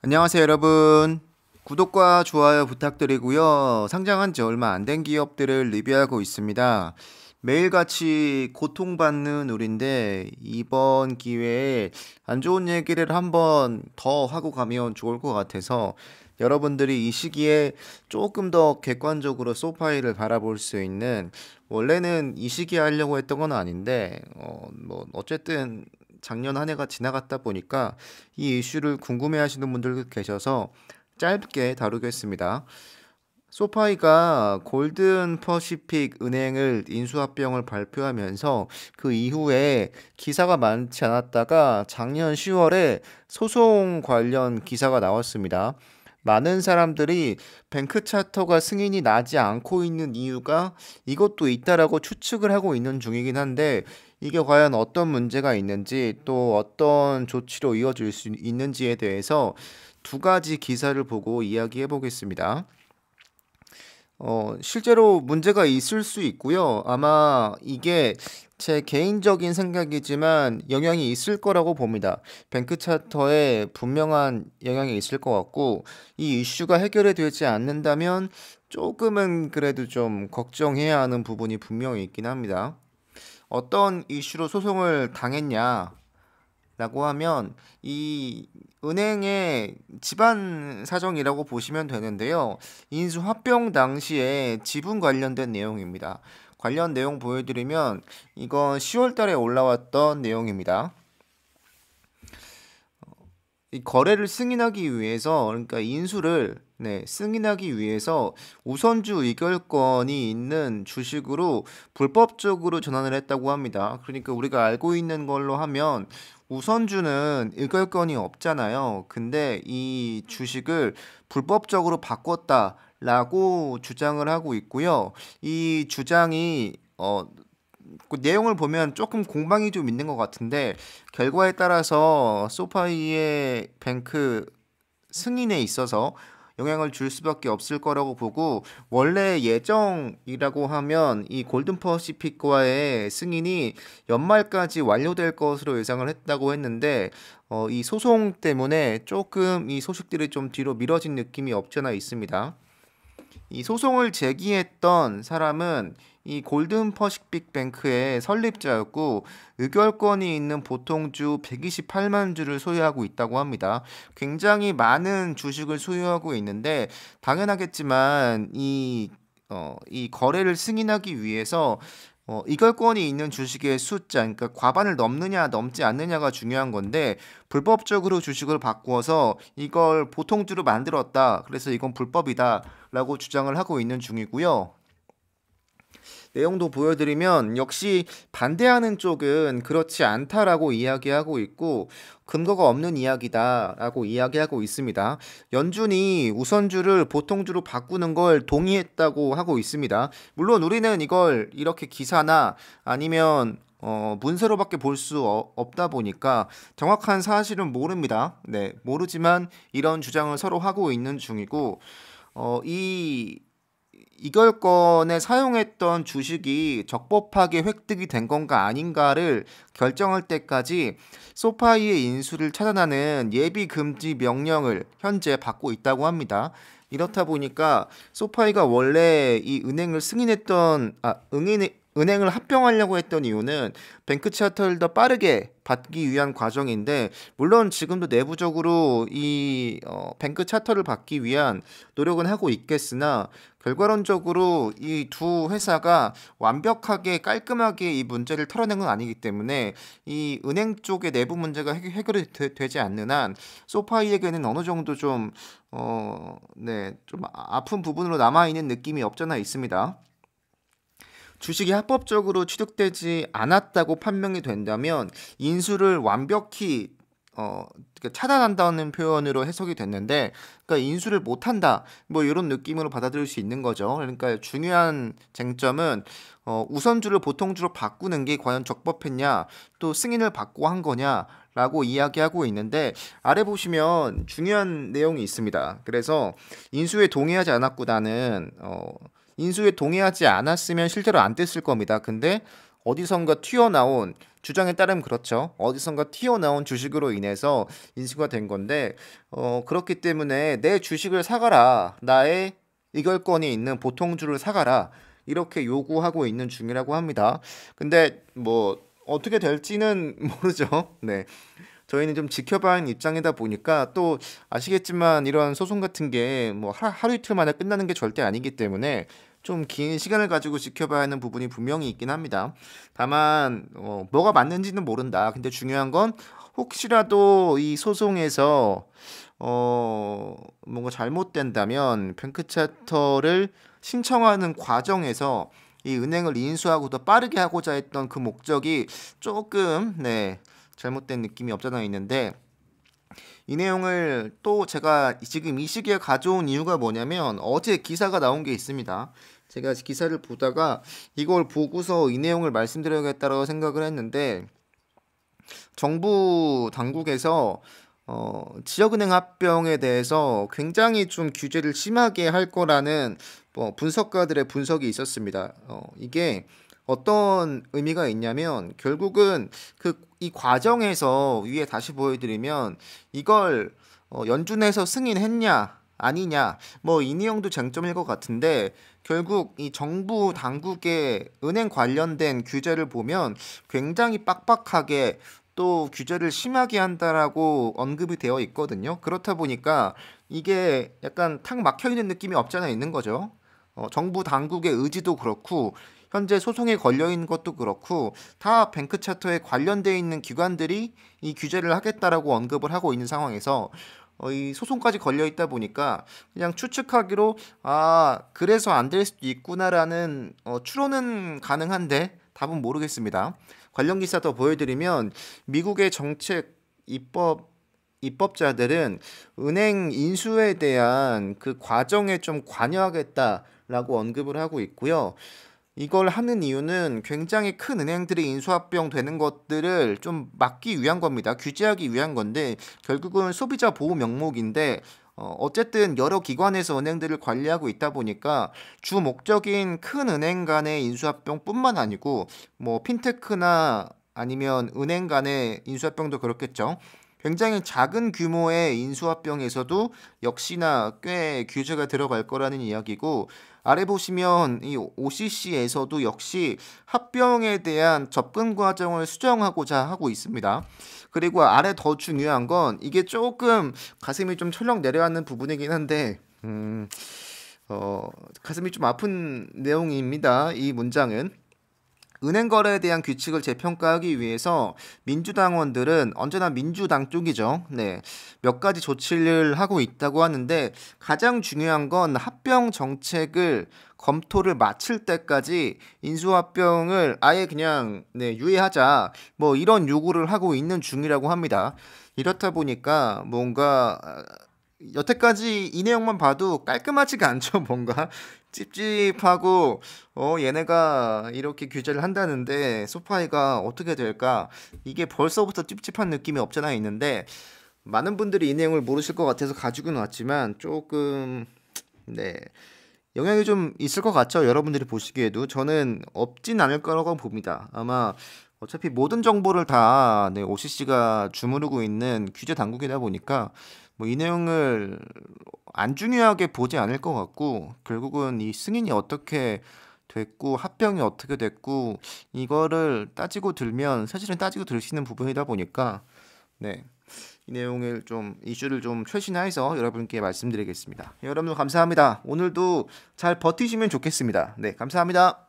안녕하세요, 여러분. 구독과 좋아요 부탁드리고요. 상장한 지 얼마 안 된 기업들을 리뷰하고 있습니다. 매일같이 고통받는 우리인데 이번 기회에 안 좋은 얘기를 한번 더 하고 가면 좋을 것 같아서 여러분들이 이 시기에 조금 더 객관적으로 소파이를 바라볼 수 있는, 원래는 이 시기에 하려고 했던 건 아닌데 어쨌든 작년 한 해가 지나갔다 보니까 이 이슈를 궁금해하시는 분들 계셔서 짧게 다루겠습니다. 소파이가 골든 퍼시픽 은행을 인수합병을 발표하면서 그 이후에 기사가 많지 않았다가 작년 10월에 소송 관련 기사가 나왔습니다. 많은 사람들이 뱅크 차터가 승인이 나지 않고 있는 이유가 이것도 있다라고 추측을 하고 있는 중이긴 한데, 이게 과연 어떤 문제가 있는지 또 어떤 조치로 이어질 수 있는지에 대해서 두 가지 기사를 보고 이야기해 보겠습니다. 실제로 문제가 있을 수 있고요. 아마 이게 제 개인적인 생각이지만 영향이 있을 거라고 봅니다. 뱅크 차터에 분명한 영향이 있을 것 같고, 이 이슈가 해결이 되지 않는다면 조금은 그래도 좀 걱정해야 하는 부분이 분명히 있긴 합니다. 어떤 이슈로 소송을 당했냐? 라고 하면 이 은행의 집안 사정이라고 보시면 되는데요. 인수 합병 당시에 지분 관련된 내용입니다. 관련 내용 보여드리면 이건 10월 달에 올라왔던 내용입니다. 이 거래를 승인하기 위해서, 그러니까 인수를 승인하기 위해서 우선주 의결권이 있는 주식으로 불법적으로 전환을 했다고 합니다. 그러니까 우리가 알고 있는 걸로 하면 우선주는 의결권이 없잖아요. 근데 이 주식을 불법적으로 바꿨다라고 주장을 하고 있고요. 이 주장이 그 내용을 보면 조금 공방이 좀 있는 것 같은데, 결과에 따라서 소파이의 뱅크 승인에 있어서 영향을 줄 수밖에 없을 거라고 보고, 원래 예정이라고 하면 이 골든 퍼시픽과의 승인이 연말까지 완료될 것으로 예상을 했다고 했는데, 이 소송 때문에 조금 이 소식들이 좀 뒤로 미뤄진 느낌이 없지 않아 있습니다. 이 소송을 제기했던 사람은 이 골든 퍼시픽 뱅크의 설립자였고, 의결권이 있는 보통주 128만 주를 소유하고 있다고 합니다. 굉장히 많은 주식을 소유하고 있는데, 당연하겠지만 이 거래를 승인하기 위해서 의결권이 있는 주식의 숫자, 그러니까 과반을 넘느냐 넘지 않느냐가 중요한 건데, 불법적으로 주식을 바꾸어서 이걸 보통주로 만들었다, 그래서 이건 불법이다라고 주장을 하고 있는 중이고요. 내용도 보여드리면 역시 반대하는 쪽은 그렇지 않다라고 이야기하고 있고, 근거가 없는 이야기다라고 이야기하고 있습니다. 연준이 우선주를 보통주로 바꾸는 걸 동의했다고 하고 있습니다. 물론 우리는 이걸 이렇게 기사나 아니면 문서로밖에 볼 수 없다 보니까 정확한 사실은 모릅니다. 네, 모르지만 이런 주장을 서로 하고 있는 중이고, 이 이걸권에 사용했던 주식이 적법하게 획득이 된 건가 아닌가를 결정할 때까지 소파이의 인수를 차단하는 예비 금지 명령을 현재 받고 있다고 합니다. 이렇다 보니까 소파이가 원래 이 은행을 승인했던 은행을 합병하려고 했던 이유는 뱅크 차트를 더 빠르게 받기 위한 과정인데, 물론 지금도 내부적으로 이 뱅크 차트를 받기 위한 노력은 하고 있겠으나, 결과론적으로 이 두 회사가 완벽하게 깔끔하게 이 문제를 털어낸 건 아니기 때문에 이 은행 쪽의 내부 문제가 해결이 되지 않는 한 소파이에게는 어느 정도 좀 아픈 부분으로 남아 있는 느낌이 없잖아 있습니다. 주식이 합법적으로 취득되지 않았다고 판명이 된다면 인수를 완벽히 차단한다는 표현으로 해석이 됐는데, 그러니까 인수를 못한다 뭐 이런 느낌으로 받아들일 수 있는 거죠. 그러니까 중요한 쟁점은 우선주를 보통주로 바꾸는 게 과연 적법했냐, 또 승인을 받고 한 거냐 라고 이야기하고 있는데, 아래 보시면 중요한 내용이 있습니다. 그래서 인수에 동의하지 않았고, 나는 인수에 동의하지 않았으면 실제로 안 됐을 겁니다. 근데 어디선가 튀어나온 주장에 따르면 그렇죠. 어디선가 튀어나온 주식으로 인해서 인수가 된 건데 그렇기 때문에 내 주식을 사가라. 나의 이ገል권이 있는 보통주를 사가라. 이렇게 요구하고 있는 중이라고 합니다. 근데 뭐 어떻게 될지는 모르죠. 네. 저희는 좀 지켜봐야 하는 입장이다 보니까 또 아시겠지만 이런 소송 같은 게 뭐 하루 이틀 만에 끝나는 게 절대 아니기 때문에 좀 긴 시간을 가지고 지켜봐야 하는 부분이 분명히 있긴 합니다. 다만 뭐가 맞는지는 모른다. 근데 중요한 건 혹시라도 이 소송에서 뭔가 잘못된다면 뱅크 차터를 신청하는 과정에서 이 은행을 인수하고 더 빠르게 하고자 했던 그 목적이 조금 잘못된 느낌이 없잖아 있는데 이 내용을 또 제가 지금 이 시기에 가져온 이유가 뭐냐면 어제 기사가 나온 게 있습니다. 제가 기사를 보다가 이걸 보고서 이 내용을 말씀드려야겠다고 생각을 했는데 정부 당국에서 지역은행 합병에 대해서 굉장히 좀 규제를 심하게 할 거라는 분석가들의 분석이 있었습니다. 이게 어떤 의미가 있냐면 결국은 이 과정에서 위에 다시 보여드리면 이걸 연준에서 승인했냐 아니냐 뭐 이 내용도 쟁점일 것 같은데 결국 이 정부 당국의 은행 관련된 규제를 보면 굉장히 빡빡하게 또 규제를 심하게 한다라고 언급이 되어 있거든요. 그렇다 보니까 이게 약간 탁 막혀 있는 느낌이 없잖아 있는 거죠. 정부 당국의 의지도 그렇고 현재 소송에 걸려 있는 것도 그렇고 다 뱅크 차터에 관련돼 있는 기관들이 이 규제를 하겠다라고 언급을 하고 있는 상황에서 이 소송까지 걸려 있다 보니까 그냥 추측하기로 그래서 안 될 수도 있구나라는 추론은 가능한데 답은 모르겠습니다. 관련 기사 더 보여드리면 미국의 정책 입법자들은 은행 인수에 대한 그 과정에 좀 관여하겠다라고 언급을 하고 있고요. 이걸 하는 이유는 굉장히 큰 은행들이 인수합병 되는 것들을 좀 막기 위한 겁니다. 규제하기 위한 건데 결국은 소비자 보호 명목인데 어쨌든 여러 기관에서 은행들을 관리하고 있다 보니까 주 목적인 큰 은행 간의 인수합병뿐만 아니고 뭐 핀테크나 아니면 은행 간의 인수합병도 그렇겠죠. 굉장히 작은 규모의 인수합병에서도 역시나 꽤 규제가 들어갈 거라는 이야기고 아래 보시면 이 OCC에서도 역시 합병에 대한 접근 과정을 수정하고자 하고 있습니다. 그리고 아래 더 중요한 건 이게 조금 가슴이 좀 철렁 내려앉는 부분이긴 한데 가슴이 좀 아픈 내용입니다. 이 문장은 은행 거래에 대한 규칙을 재평가하기 위해서 민주당원들은 언제나 민주당 쪽이죠. 네. 몇 가지 조치를 하고 있다고 하는데 가장 중요한 건 합병 정책을 검토를 마칠 때까지 인수합병을 아예 그냥 유예하자 뭐 이런 요구를 하고 있는 중이라고 합니다. 이렇다 보니까 뭔가 여태까지 이 내용만 봐도 깔끔하지가 않죠. 뭔가 찝찝하고 얘네가 이렇게 규제를 한다는데 소파이가 어떻게 될까? 이게 벌써부터 찝찝한 느낌이 없잖아 있는데 많은 분들이 이 내용을 모르실 것 같아서 가지고는 왔지만 조금 영향이 좀 있을 것 같죠. 여러분들이 보시기에도 저는 없진 않을 거라고 봅니다. 아마 어차피 모든 정보를 다 OCC가 주무르고 있는 규제 당국이다 보니까 뭐 이 내용을 안 중요하게 보지 않을 것 같고 결국은 이 승인이 어떻게 됐고 합병이 어떻게 됐고 이거를 따지고 들면 사실은 따지고 들 수 있는 부분이다 보니까 이 내용을 좀 이슈를 좀 최신화해서 여러분께 말씀드리겠습니다. 여러분 감사합니다. 오늘도 잘 버티시면 좋겠습니다. 네, 감사합니다.